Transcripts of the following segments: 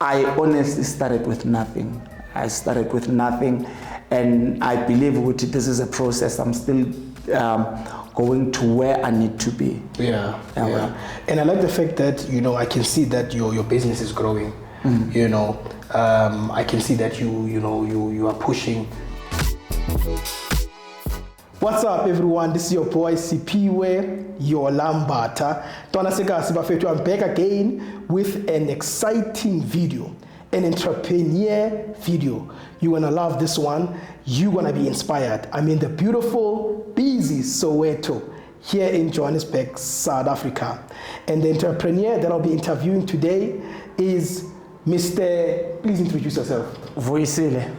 I honestly started with nothing. And I believe this is a process. I'm still going to where I need to be. Yeah. And I like the fact that, I can see that your business is growing. I can see that you are pushing. What's up, everyone? This is your boy Siphiwe, Yola, Mbata. I'm back again with an exciting video, an entrepreneur video. You're gonna love this one. You're gonna be inspired. I'm in the beautiful, busy Soweto here in Johannesburg, South Africa. And the entrepreneur that I'll be interviewing today is Mr. Please introduce yourself. Vuyi Designs.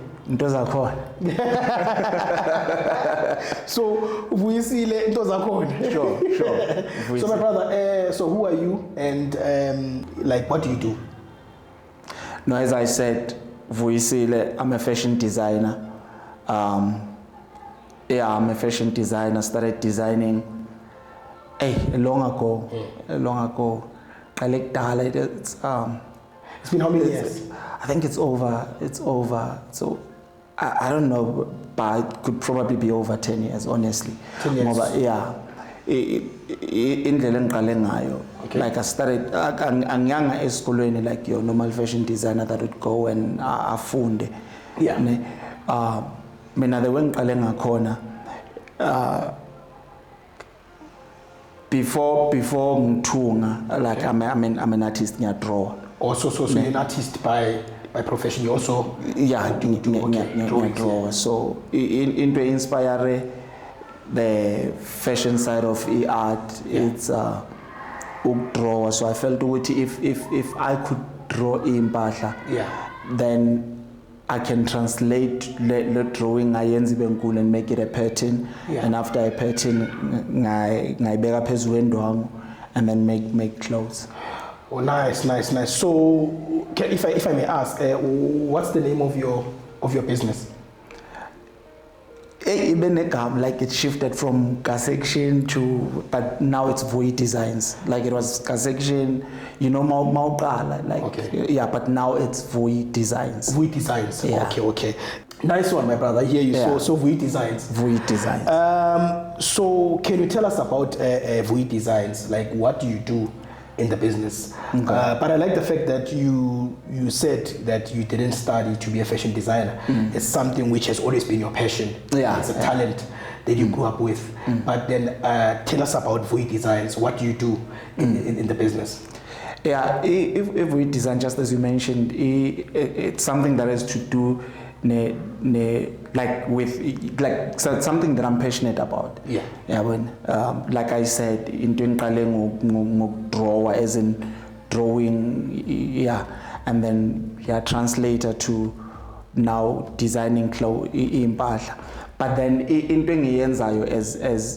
So Vuyi Designs. Sure. So my brother, so who are you and what do you do? No, as I said, Vuyi Designs, I'm a fashion designer. I'm a fashion designer. Started designing long ago. It's been how many years? I think it's over. So I don't know, but it could probably be over 10 years, honestly. 10 years? Okay. Like I started, I'm young esikolweni, like your normal fashion designer that would go and afunde. Yeah. Mina the way ngiqale ngakhona, before ngithunga, like I'm an artist, ngiyadraw. Also, so you're an artist by profession. You also draw. So into inspire the fashion side of art, it's draw. So I felt if I could draw impahla, then I can translate the drawing and make it a pattern. And after a pattern, ngayibeka phezulu endwangu and then make clothes. Oh, nice. So, if I may ask, what's the name of your business? Like it shifted from Kasection but now it's Vuyi Designs. Like it was Kasection, Mauqala, but now it's Vuyi Designs. Vuyi Designs. Yeah. Okay. Nice one, my brother. Here you so Vuyi Designs. Vuyi Designs. So can you tell us about Vuyi Designs? Like, what do you do in the business? Okay. But I like the fact that you said that you didn't study to be a fashion designer. It's something which has always been your passion. It's a talent that you grew up with. But then tell us about Vuyi Designs. What do you do in the business? If Vuyi Design, just as you mentioned, it's something that has to do something that I'm passionate about. Like I said, into draw, as in drawing, and then translator to now designing clothes impahla. But then into engiyenzayo as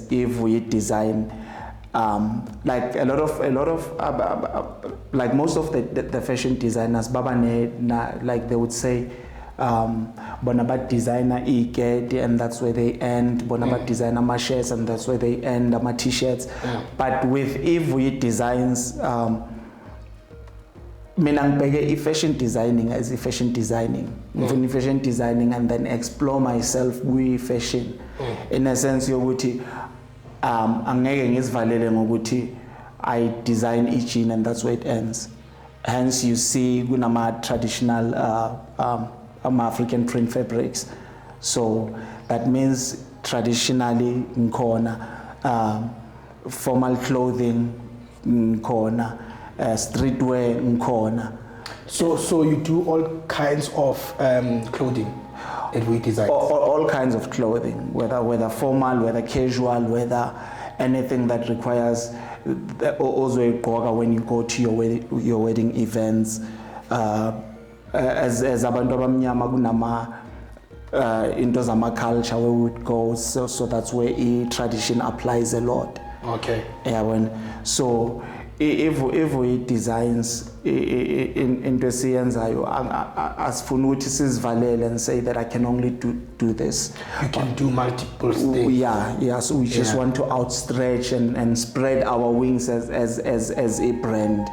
Vuyi Design, like a lot of like most of the fashion designers, like they would say, Bonabat designer e-get, and that's where they end. Bonabat designer my shirts, and that's where they end my t-shirts. But with Vuyi Designs, fashion designing as fashion designing, fashion designing, and then explore myself with fashion. In a sense, yoguti, angeke ngizivalele ngokuthi I design each in, and that's where it ends. Hence, you see, kunama traditional African print fabrics. So that means traditionally nkona, formal clothing nkona, streetwear nkona. So you do all kinds of clothing at Vuyi Designs? All kinds of clothing, whether formal, whether casual, whether anything that requires also when you go to your wedding events. As abantu abamnyama kunama into zama culture where we would go, so that's where tradition applies a lot. Okay. So if Vuyi Designs into esiyenzayo asifuna ukuthi sizivalele and say that I can only do this. You can do multiple things. So we just want to outstretch and spread our wings as a brand.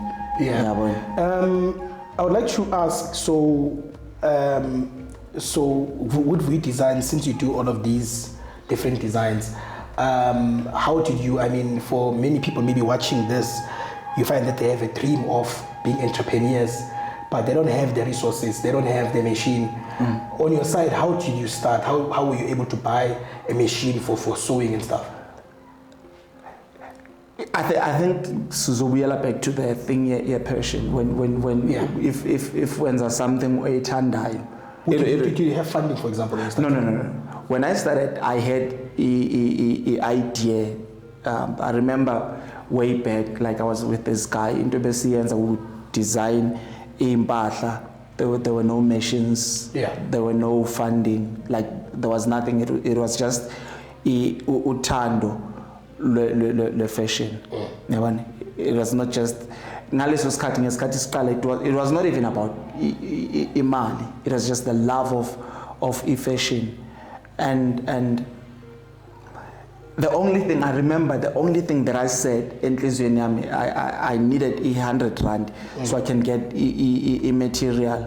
I would like to ask, so with Vuyi Designs, since you do all of these different designs, how did you, I mean, for many people maybe watching this, you find that they have a dream of being entrepreneurs, but they don't have the resources, they don't have the machine. On your side, how did you start? How were you able to buy a machine for sewing and stuff? I think Suzobuyela back to the thing your passion when if when something uyithandayo. Did you have funding, for example? No. When I started, I had an idea. I remember way back, like I was with this guy in Tobesians, I would design impahla. There were no machines. There were no funding. Like there was nothing. It was just uthando le fashion. It was not just. It was not even about imali. It was just the love of fashion, and the only thing I remember, the only thing that I said in Tlizweni, I needed 100 rand so I can get a material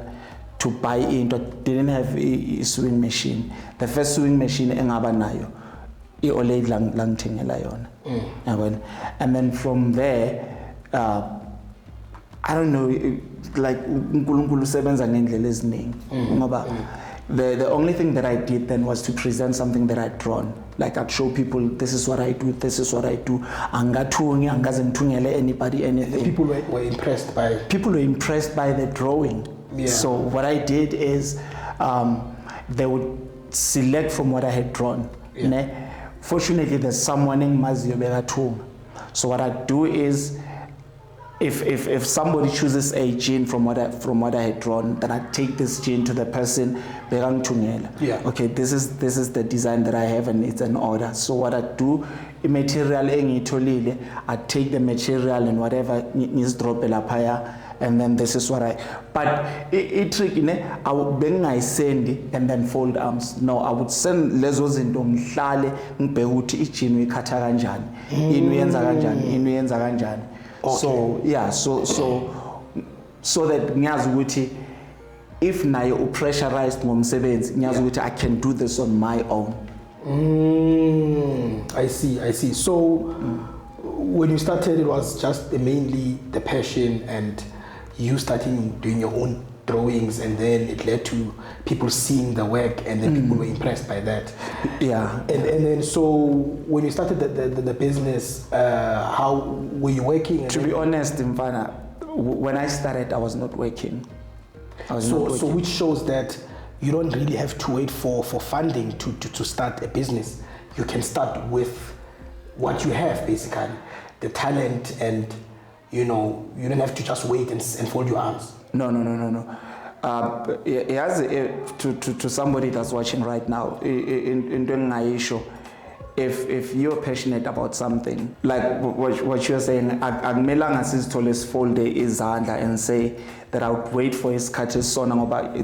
to buy into. Didn't have a sewing machine. The first sewing machine engaba nayo i-Olay langithengela yona. And then from there, I don't know, like uNkulunkulu usebenza ngendlela eziningi ngoba the only thing that I did then was to present something that I'd drawn. Like I'd show people, this is what I do, this is what I do. Angathungi, angaze ngithungele anybody anything. People were impressed by. People were impressed by the drawing. So what I did is they would select from what I had drawn. Fortunately, there's someone in Maziyo bekathunga. So what I do is, if somebody chooses a gene from what I had drawn, then I take this gene to the person. Okay, this is the design that I have and it's an order. So what I do, material I take the material and whatever needs drop and then this is what but it tricky I would send and then fold arms. No, I would send lezo zinto ngihlale ngibheke ukuthi igene uyikhatha kanjani, ini uyenza kanjani, ini uyenza kanjani. So yeah, so that ngiyazi ukuthi if nayo upressurized ngomsebenzi ngiyazi ukuthi I can do this on my own. I see. So when you started, it was just mainly the passion and you starting doing your own drawings, and then it led to people seeing the work, and then people were impressed by that. Yeah. And then so when you started the business, how were you working? To be honest, Mfana, when I started, I was not working. So which shows that you don't really have to wait for funding to start a business. You can start with what you have, basically, the talent, and you don't have to just wait and fold your arms. No. To somebody that's watching right now, in doing Aisho, if you're passionate about something, like what you're saying, akumelanga sizithole sifolde izandla and say that I would wait for isikhathi sona ngoba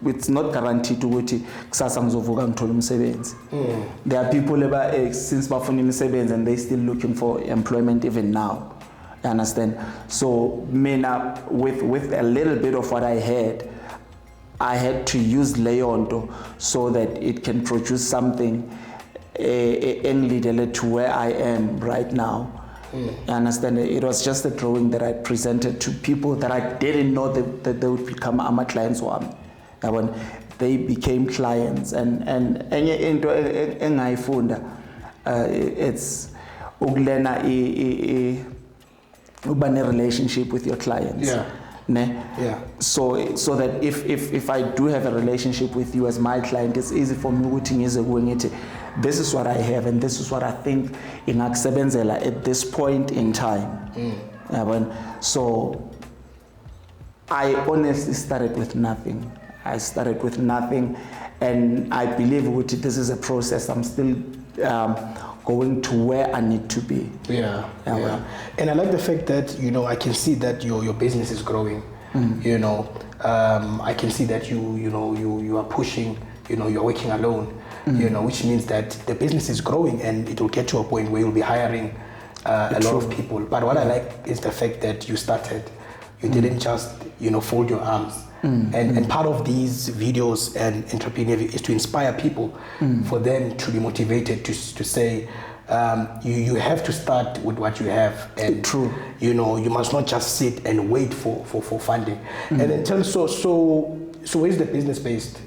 it's not guaranteed ukuthi kusasa ngizovuka ngithola umsebenzi. There are people since bafuna imisebenzi and they still looking for employment even now. You understand? So mina with a little bit of what I had to use Leonto so that it can produce something to where I am right now. You understand? It was just a drawing that I presented to people that I didn't know that they would become my clients. When they became clients, and into engayifunda it's ukulena a relationship with your clients. So that if I do have a relationship with you as my client, it's easy for me to this is what I have and this is what I think ingakusebenzela at this point in time. So I honestly started with nothing. And I believe this is a process. I'm still going to where I need to be. Yeah. And I like the fact that I can see that your business is growing. I can see that you are pushing. You're working alone. Which means that the business is growing and it will get to a point where you'll be hiring a lot of people. But what I like is the fact that you started. You didn't just, fold your arms. And part of these videos and entrepreneurship is to inspire people for them to be motivated to say, you have to start with what you have, and True. You must not just sit and wait for funding. And then tell us, so where's the business based?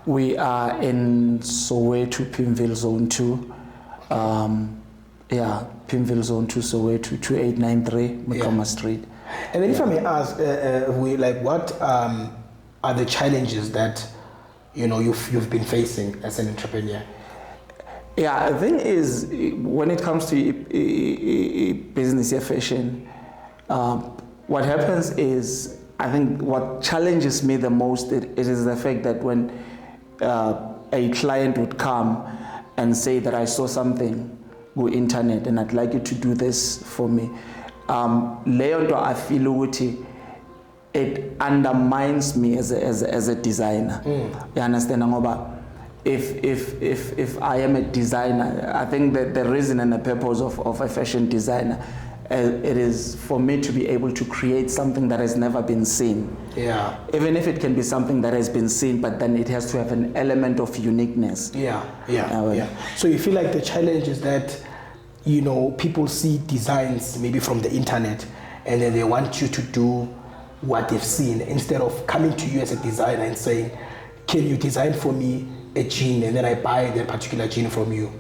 We are in Soweto, Pimville Zone 2. Pimville Zone 2, Soweto, 2893 Motloma Street. And then if I may ask, what are the challenges that you've been facing as an entrepreneur? Yeah, the thing is, when it comes to business fashion, what happens is, I think what challenges me the most, it is the fact that when a client would come and say that I saw something on internet and I'd like you to do this for me, leyo I feel ukuthi it undermines me as a designer. You understand? Ngoba if I am a designer, I think that the reason and the purpose of a fashion designer, it is for me to be able to create something that has never been seen. Yeah. Even if it can be something that has been seen, but then it has to have an element of uniqueness. Yeah. So you feel like the challenge is that, people see designs maybe from the internet, and then they want you to do what they've seen instead of coming to you as a designer and saying, can you design for me a jean, and then I buy that particular jean from you,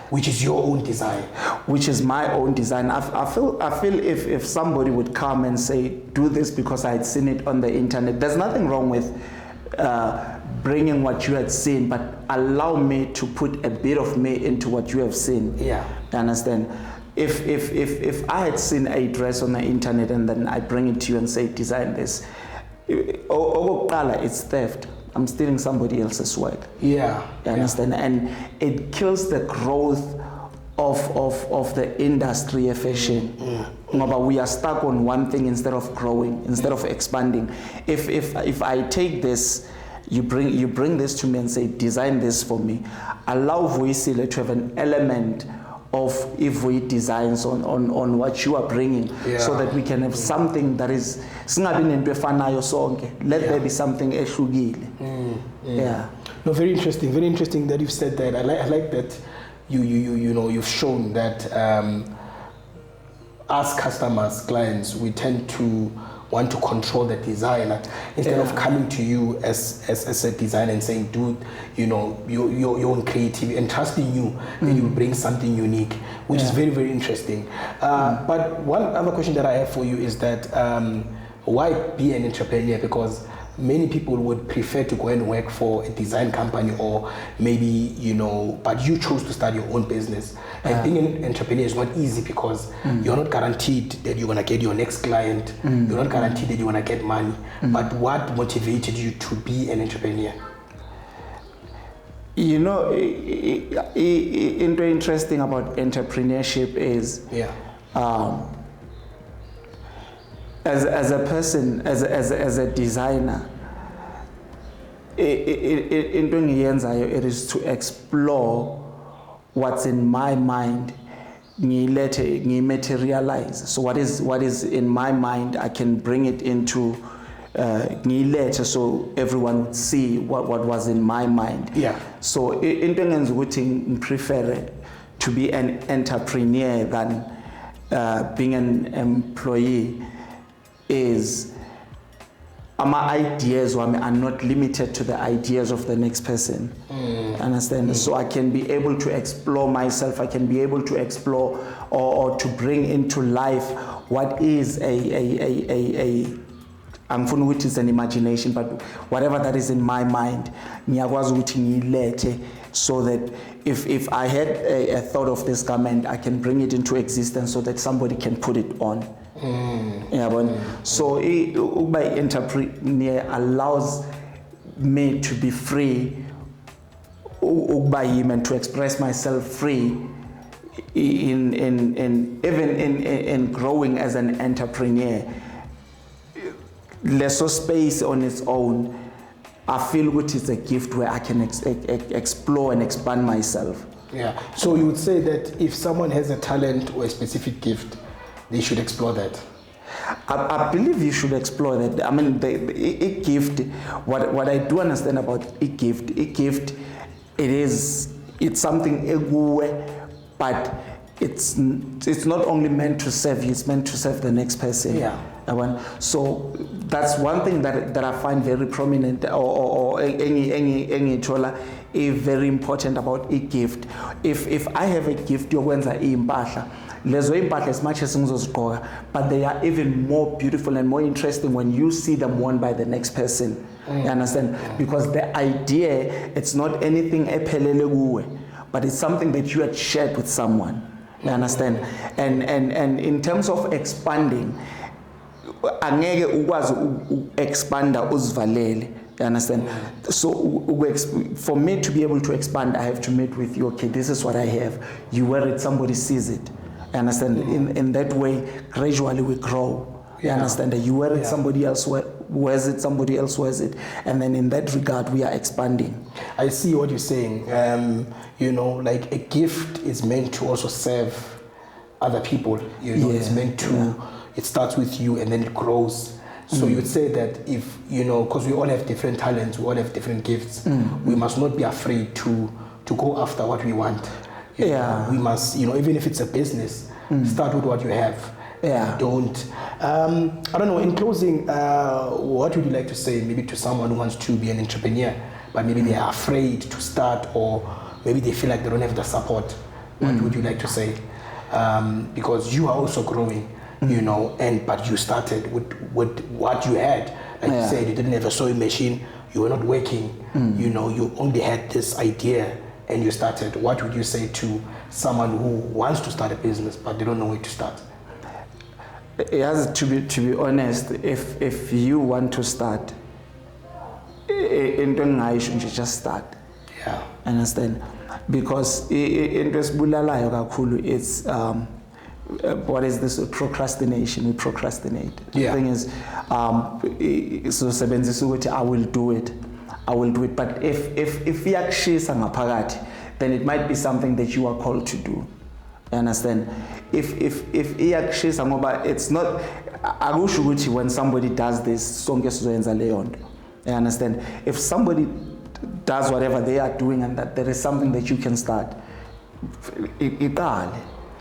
which is your own design. Which is my own design. I feel if somebody would come and say, do this because I had seen it on the internet, there's nothing wrong with bringing what you had seen, but allow me to put a bit of me into what you have seen. Yeah. You understand? If I had seen a dress on the internet and then I bring it to you and say, design this, it's theft. I'm stealing somebody else's work. Yeah. You understand? And it kills the growth of the industry of fashion. But we are stuck on one thing instead of growing, instead of expanding. If I take this, you bring this to me and say, design this for me. Allow Vuyi to have an element of Vuyi Designs on what you are bringing, so that we can have something that is let there be something ehlukile. Yeah. No, very interesting that you've said that. I like that you've shown that as customers, clients, we tend to want to control the designer instead of coming to you as a designer and saying, dude, your own creativity, and trusting you that you bring something unique, which is very, very interesting. But one other question that I have for you is that why be an entrepreneur? Because many people would prefer to go and work for a design company, or maybe, but you chose to start your own business. And being an entrepreneur is not easy because you're not guaranteed that you're going to get your next client. You're not guaranteed that you're going to get money. But what motivated you to be an entrepreneur? Interesting about entrepreneurship is, as a person, as a designer, it is to explore what's in my mind, materialize. So what is in my mind, I can bring it into so everyone would see what was in my mind. Yeah. So I prefer to be an entrepreneur than being an employee. Is my ideas are not limited to the ideas of the next person. Understand? So I can be able to explore myself. I can be able to explore or to bring into life what is which is an imagination, but whatever that is in my mind, so that if I had a thought of this garment, I can bring it into existence so that somebody can put it on. So by entrepreneur allows me to be free, and to express myself free in growing as an entrepreneur. Lesser space on its own, I feel which is a gift where I can explore and expand myself. Yeah. So you would say that if someone has a talent or a specific gift, they should explore that. I believe you should explore that. I mean, the gift. What I do understand about a gift, it's something but it's not only meant to serve you, it's meant to serve the next person. Yeah. So that's one thing that I find very prominent or very important about a gift. If I have a gift yokwenza impahla, lezo impahla as much as ngizozigqoka, but they are even more beautiful and more interesting when you see them worn by the next person. You understand? Because the idea, it's not anything ephelele kuwe, but it's something that you had shared with someone. You understand? And in terms of expanding, angeke ukwazi expanda uzivalele. You understand? So for me to be able to expand, I have to meet with you. Okay, this is what I have. You wear it, somebody sees it. You understand? In that way, gradually we grow. You understand? That you wear it, somebody else wears it, somebody else wears it, and then in that regard, we are expanding. I see what you're saying. Like a gift is meant to also serve other people. It's meant to. It starts with you and then it grows. So you'd say that if, because we all have different talents, we all have different gifts, we must not be afraid to go after what we want. We must, even if it's a business, start with what you have. Don't. I don't know, in closing, what would you like to say maybe to someone who wants to be an entrepreneur, but maybe they are afraid to start, or maybe they feel like they don't have the support? What would you like to say? Because you are also growing. But you started with what you had. Like you said, you didn't have a sewing machine, you were not working, you only had this idea and you started. What would you say to someone who wants to start a business but they don't know where to start? Yes, to be honest, if you want to start, you should just start. Yeah. Understand? Because it's what is this? Procrastination. We procrastinate. The thing is, I will do it. But if yakshisa ngaphakathi, then it might be something that you are called to do. You understand? If yakshisa ngoba, it's not. Akusho ukuthi when somebody does this, sonke sizoyenza leyo nto. You understand? If somebody does whatever they are doing and that there is something that you can start,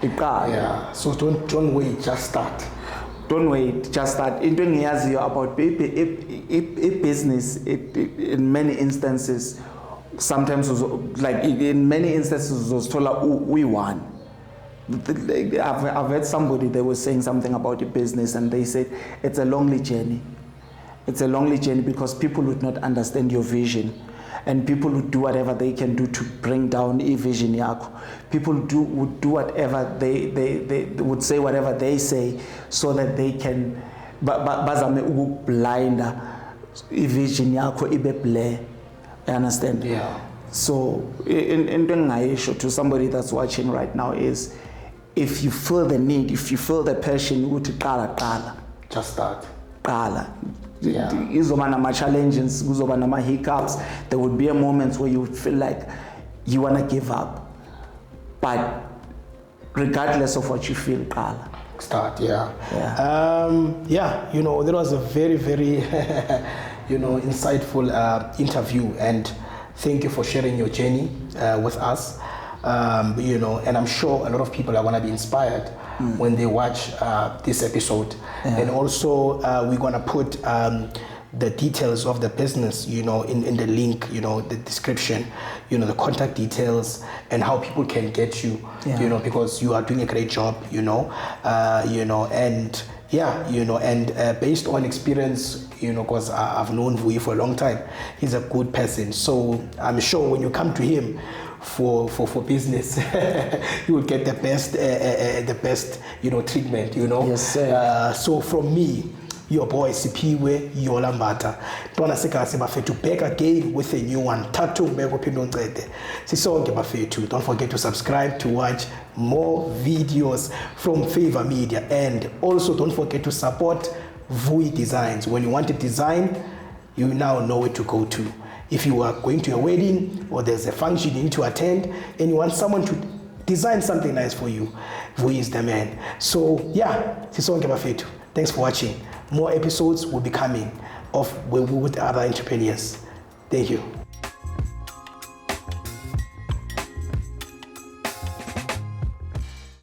Yeah. So don't wait, just start. Don't wait, just start. Into engiyaziyo about a business, in many instances, sometimes we won. I've heard somebody, they were saying something about a business and they said it's a lonely journey. It's a lonely journey because people would not understand your vision. And people would do whatever they can do to bring down a vision yako. People would do whatever they would say whatever they say so that they can bazame ukublinda a vision yako ibe blur. You understand? Yeah. So in to somebody that's watching right now is, if you feel the need, if you feel the passion, just start. Izoba nama challenges, kuzoba nama hiccups. There would be a moments where you would feel like you want to give up, but regardless of what you feel, start. That was a very, very insightful interview, and thank you for sharing your journey with us. And I'm sure a lot of people are going to be inspired when they watch this episode. And also we're going to put the details of the business, in the link, the description, the contact details and how people can get you, because you are doing a great job, and based on experience, because I've known Vuyi for a long time, he's a good person. So I'm sure when you come to him for business, you will get the best treatment, Yes, sir. So from me, your boy Siphiwe, Yola Mbata, to back again with a new one. Don't forget to subscribe to watch more videos from Favor Media, and also don't forget to support Vuyi Designs. When you want a design, you now know where to go to. If you are going to a wedding or there's a function you need to attend and you want someone to design something nice for you, Vuyi is the man. So yeah, Thanks for watching. More episodes will be coming with other entrepreneurs. Thank you.